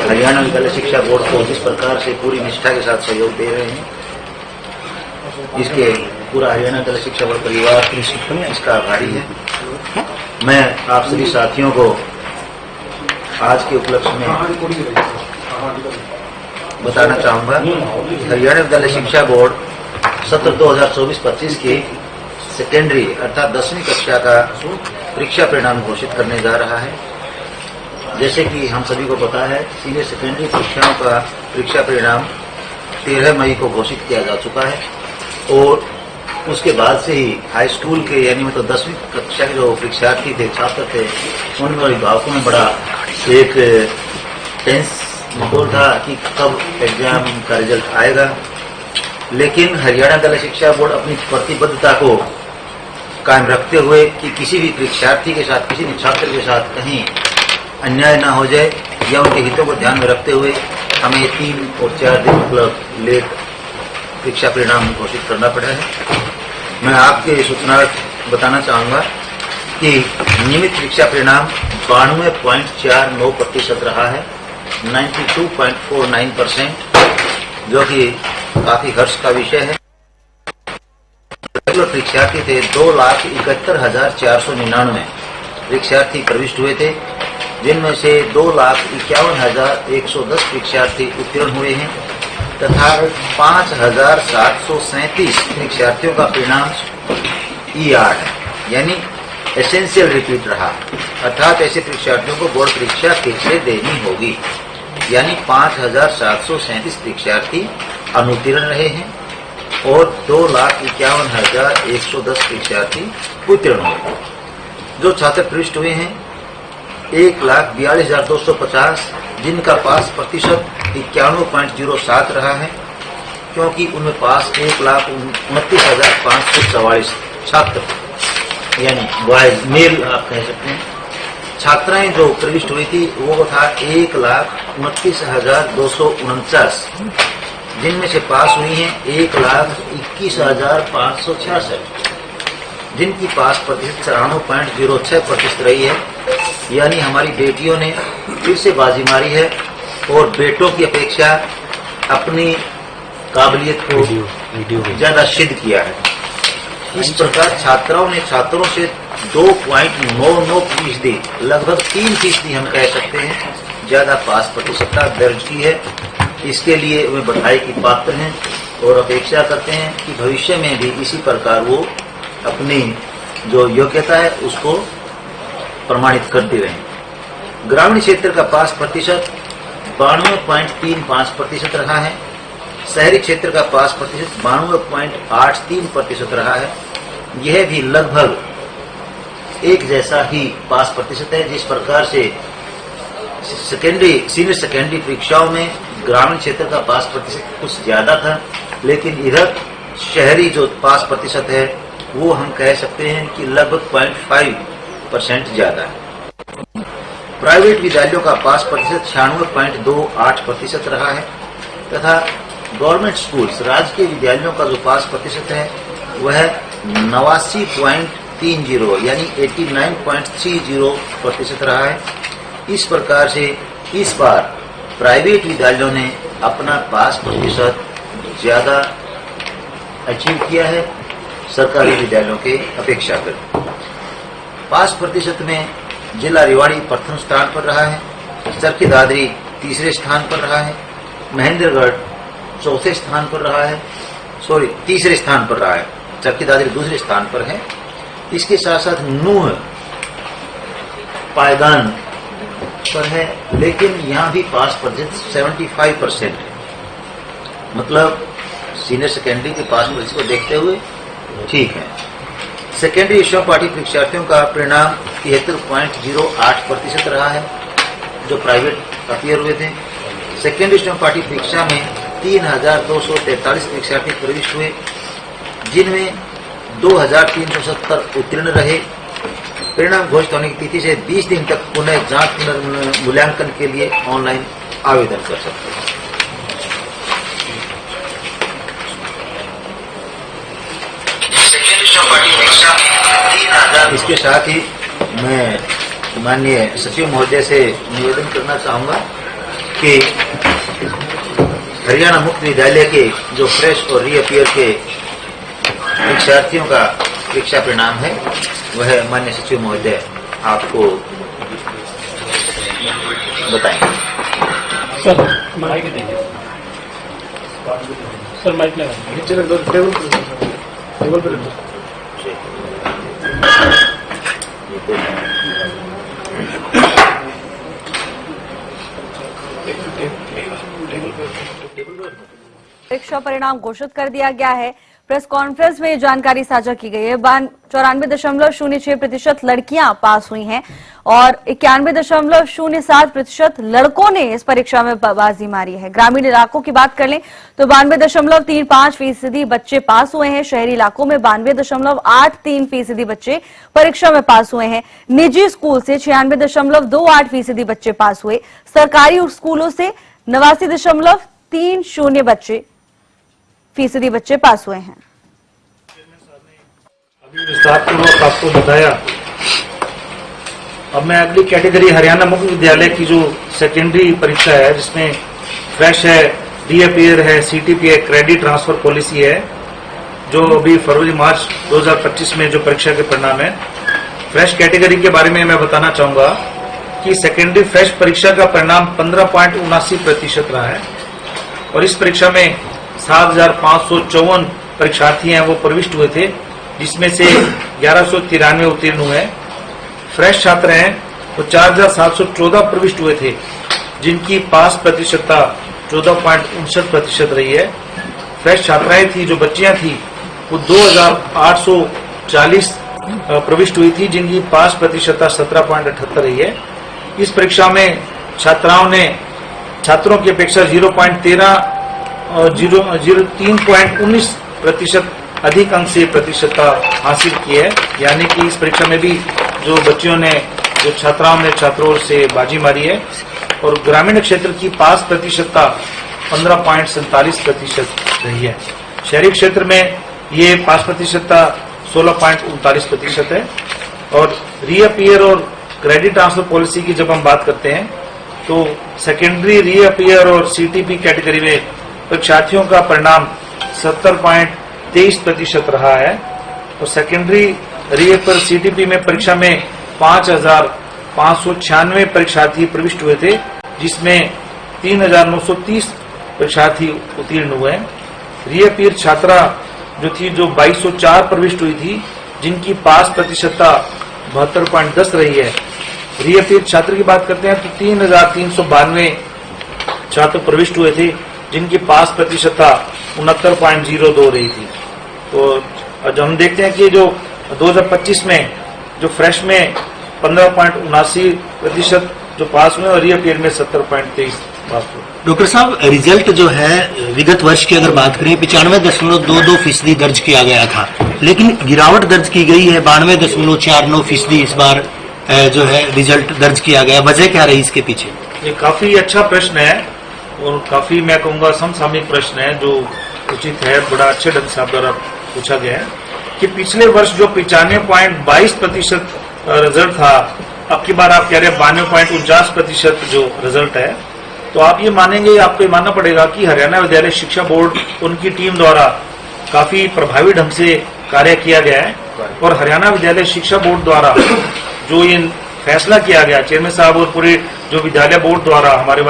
हरियाणा विद्यालय शिक्षा बोर्ड को जिस प्रकार से पूरी निष्ठा के साथ सहयोग दे रहे हैं, इसके पूरा हरियाणा विद्यालय शिक्षा बोर्ड परिवार इसका आभारी है। मैं आप सभी साथियों को आज के उपलक्ष्य में बताना चाहूंगा कि हरियाणा विद्यालय शिक्षा बोर्ड सत्र 2024-25 की सेकेंडरी अर्थात 10वीं कक्षा का परीक्षा परिणाम घोषित करने जा रहा है। जैसे कि हम सभी को पता है, सीनियर सेकेंडरी परीक्षाओं का परीक्षा परिणाम 13 मई को घोषित किया जा चुका है और उसके बाद से ही हाई स्कूल के यानी मतलब 10वीं कक्षा के जो परीक्षार्थी थे, छात्र थे, उनमें अभिभावकों में बड़ा एक टेंस माहौल था कि कब एग्जाम का रिजल्ट आएगा। लेकिन हरियाणा विद्यालय शिक्षा बोर्ड अपनी प्रतिबद्धता को कायम रखते हुए कि किसी भी परीक्षार्थी के साथ, किसी भी छात्र के साथ कहीं अन्याय ना हो जाए या उनके हितों को ध्यान में रखते हुए हमें 3 और 4 दिन मतलब लेट परीक्षा परिणाम घोषित करना पड़ा है। मैं आपके सूचनार्थ बताना चाहूँगा कि नियमित परीक्षा परिणाम 92.49% रहा है, 92.49%, जो कि काफी हर्ष का विषय है। रेगुलर परीक्षार्थी थे 2,71,499 परीक्षार्थी प्रविष्ट हुए थे, जिनमें से 2,51,110 परीक्षार्थी उत्तीर्ण हुए हैं तथा 5,737 परीक्षार्थियों का परिणाम ER है, यानी एसेंशियल रिपीट रहा, अर्थात ऐसे परीक्षार्थियों को बोर्ड परीक्षा फिर से देनी होगी, यानी 5,737 परीक्षार्थी अनुत्तीर्ण रहे हैं और 2,51,110 परीक्षार्थी उत्तीर्ण हुए। जो छात्र प्रविष्ट हुए हैं 1,42,250, जिनका पास प्रतिशत 91.07 रहा है, क्योंकि उनमें पास 1,29,544 छात्र यानी बॉयज मेल आप कह सकते हैं। छात्राएं जो प्रविष्ट हुई थी वो था 1,29,249, जिनमें से पास हुई हैं 1,21,566, जिनकी पास प्रतिशत 94.06% रही है, यानी हमारी बेटियों ने फिर से बाजी मारी है और बेटों की अपेक्षा अपनी काबिलियत को ज्यादा सिद्ध किया है। इस प्रकार छात्राओं ने छात्रों से 2.99%, लगभग 3% हम कह सकते हैं, ज्यादा पास प्रतिशतता दर्ज की है। इसके लिए वे बधाई की पात्र हैं और अपेक्षा करते हैं कि भविष्य में भी इसी प्रकार वो अपनी जो योग्यता है उसको प्रमाणित करते रहें। ग्रामीण क्षेत्र का पास प्रतिशत 92.35% रहा है, शहरी क्षेत्र का पास प्रतिशत 92.83% रहा है। यह भी लगभग एक जैसा ही पास प्रतिशत है। जिस प्रकार से सीनियर सेकेंडरी परीक्षाओं में ग्रामीण क्षेत्र का पास प्रतिशत कुछ ज्यादा था, लेकिन इधर शहरी जो पास प्रतिशत है वो हम कह सकते हैं कि लगभग 0.5% ज्यादा है। प्राइवेट विद्यालयों का पास प्रतिशत 96.28% रहा है तथा गवर्नमेंट स्कूल्स राजकीय विद्यालयों का जो पास प्रतिशत है वह 89.30 यानी 89.30% रहा है। इस प्रकार से इस बार प्राइवेट विद्यालयों ने अपना पास प्रतिशत ज्यादा अचीव किया है सरकारी विद्यालयों के अपेक्षा कर। पास प्रतिशत में जिला रेवाड़ी प्रथम स्थान पर रहा है, चरखी दादरी तीसरे स्थान पर रहा है, महेंद्रगढ़ तीसरे स्थान पर रहा है, चरखी दादरी दूसरे स्थान पर है। इसके साथ साथ नूह पायदान पर है, लेकिन यहाँ भी पास प्रतिशत 75% है। मतलब सीनियर सेकेंडरी के पास प्रतिशत को देखते हुए ठीक है। सेकेंडरी विषयों पाठी परीक्षार्थियों का परिणाम 73.08% रहा है, जो प्राइवेट अपियर हुए थे। सेकेंडरी विषयों पाठी परीक्षा में 3,243 परीक्षार्थी प्रविष्ट हुए, जिनमें 2,370 उत्तीर्ण रहे। परिणाम घोषित होने की तिथि से 20 दिन तक पुनः जांच मूल्यांकन के लिए ऑनलाइन आवेदन कर सकते हैं। इसके साथ ही मैं माननीय सचिव महोदय से निवेदन करना चाहूंगा कि हरियाणा मुक्त विद्यालय के जो फ्रेश और रीअपियर के परीक्षार्थियों का परीक्षा परिणाम है वह माननीय सचिव महोदय आपको बताएंगे। सर माइक दीजिए। सर माइक लगा नीचे रख दो, टेबल पे रख दो। परीक्षा परिणाम घोषित कर दिया गया है। प्रेस कॉन्फ्रेंस में ये जानकारी साझा की गई है। 94.06% लड़कियां पास हुई हैं और 91.07% लड़कों ने इस परीक्षा में बाजी मारी है। ग्रामीण इलाकों की बात कर लें तो 92.35% बच्चे पास हुए हैं। शहरी इलाकों में 92.83% बच्चे परीक्षा में पास हुए हैं। निजी स्कूल से 96.28% बच्चे पास हुए। सरकारी स्कूलों से 89.30% बच्चे पास हुए हैं। अभी विस्तारपूर्वक आपको बताया। अब मैं अगली कैटेगरी हरियाणा मुक्त विद्यालय की जो सेकेंडरी परीक्षा है, जिसमें फ्रेश है, रीअपियर है, सीटीपी है, क्रेडिट ट्रांसफर पॉलिसी है, जो अभी फरवरी मार्च 2025 में जो परीक्षा के परिणाम है। फ्रेश कैटेगरी के बारे में मैं बताना चाहूंगा कि सेकेंडरी फ्रेश परीक्षा का परिणाम 15.79% रहा है और इस परीक्षा में 7,554 परीक्षार्थी हैं वो प्रविष्ट हुए थे, जिसमें से 1193 उत्तीर्ण हुए। फ्रेश छात्र हैं वो 4,714 प्रविष्ट हुए थे, जिनकी पास प्रतिशतता 14.59% रही है। फ्रेश छात्राएं थी, जो बच्चियां थी, वो 2,840 प्रविष्ट हुई थी, जिनकी पास प्रतिशतता 17.78 रही है। इस परीक्षा में छात्रों की अपेक्षा 3.19% अधिक अंक से प्रतिशतता हासिल की है। यानी कि इस परीक्षा में भी जो छात्रों से बाजी मारी है। और ग्रामीण क्षेत्र की पास प्रतिशतता 15.47% रही है। शहरी क्षेत्र में ये पास प्रतिशतता 16.39% है। और रीअपियर और क्रेडिट ट्रांसफर पॉलिसी की जब हम बात करते हैं तो सेकेंडरी रीअपियर और सीटीपी कैटेगरी में परीक्षार्थियों का परिणाम 70.23% रहा है। और सेकेंडरी रीअपियर सीटीपी में परीक्षा में 5,596 परीक्षार्थी प्रविष्ट हुए थे, जिसमें 3,930 परीक्षार्थी उत्तीर्ण हुए। रीअपियर छात्रा जो 2,204 प्रविष्ट हुई थी, जिनकी पास प्रतिशतता 72.10 रही है। रीअपियर छात्र की बात करते हैं तो 3,392 छात्र प्रविष्ट हुए थे, जिनकी पास प्रतिशतता 69.02 रही थी। तो जब हम देखते हैं कि जो 2025 में जो फ्रेश में 15.79% जो पास हुए और रीअपियर में 70.23 पास हुए। डॉक्टर साहब, रिजल्ट जो है विगत वर्ष की अगर बात करें 95.22% दर्ज किया गया था, लेकिन गिरावट दर्ज की गई है 92.49% इस बार जो है रिजल्ट दर्ज किया गया। वजह क्या रही इसके पीछे? ये काफी अच्छा प्रश्न है और काफी मैं कहूँगा समसामयिक प्रश्न है, जो उचित है। बड़ा अच्छे ढंग से आप द्वारा पूछा गया है कि पिछले वर्ष जो 95.22% रिजल्ट था, अब की बार आप कह रहे हैं 92.49% जो रिजल्ट है। तो आप ये मानेंगे, आपको ये मानना पड़ेगा कि हरियाणा विद्यालय शिक्षा बोर्ड, उनकी टीम द्वारा काफी प्रभावी ढंग से कार्य किया गया है। और हरियाणा विद्यालय शिक्षा बोर्ड द्वारा जो ये फैसला किया गया, चेयरमैन साहब और पूरे जो विद्यालय बोर्ड द्वारा हमारे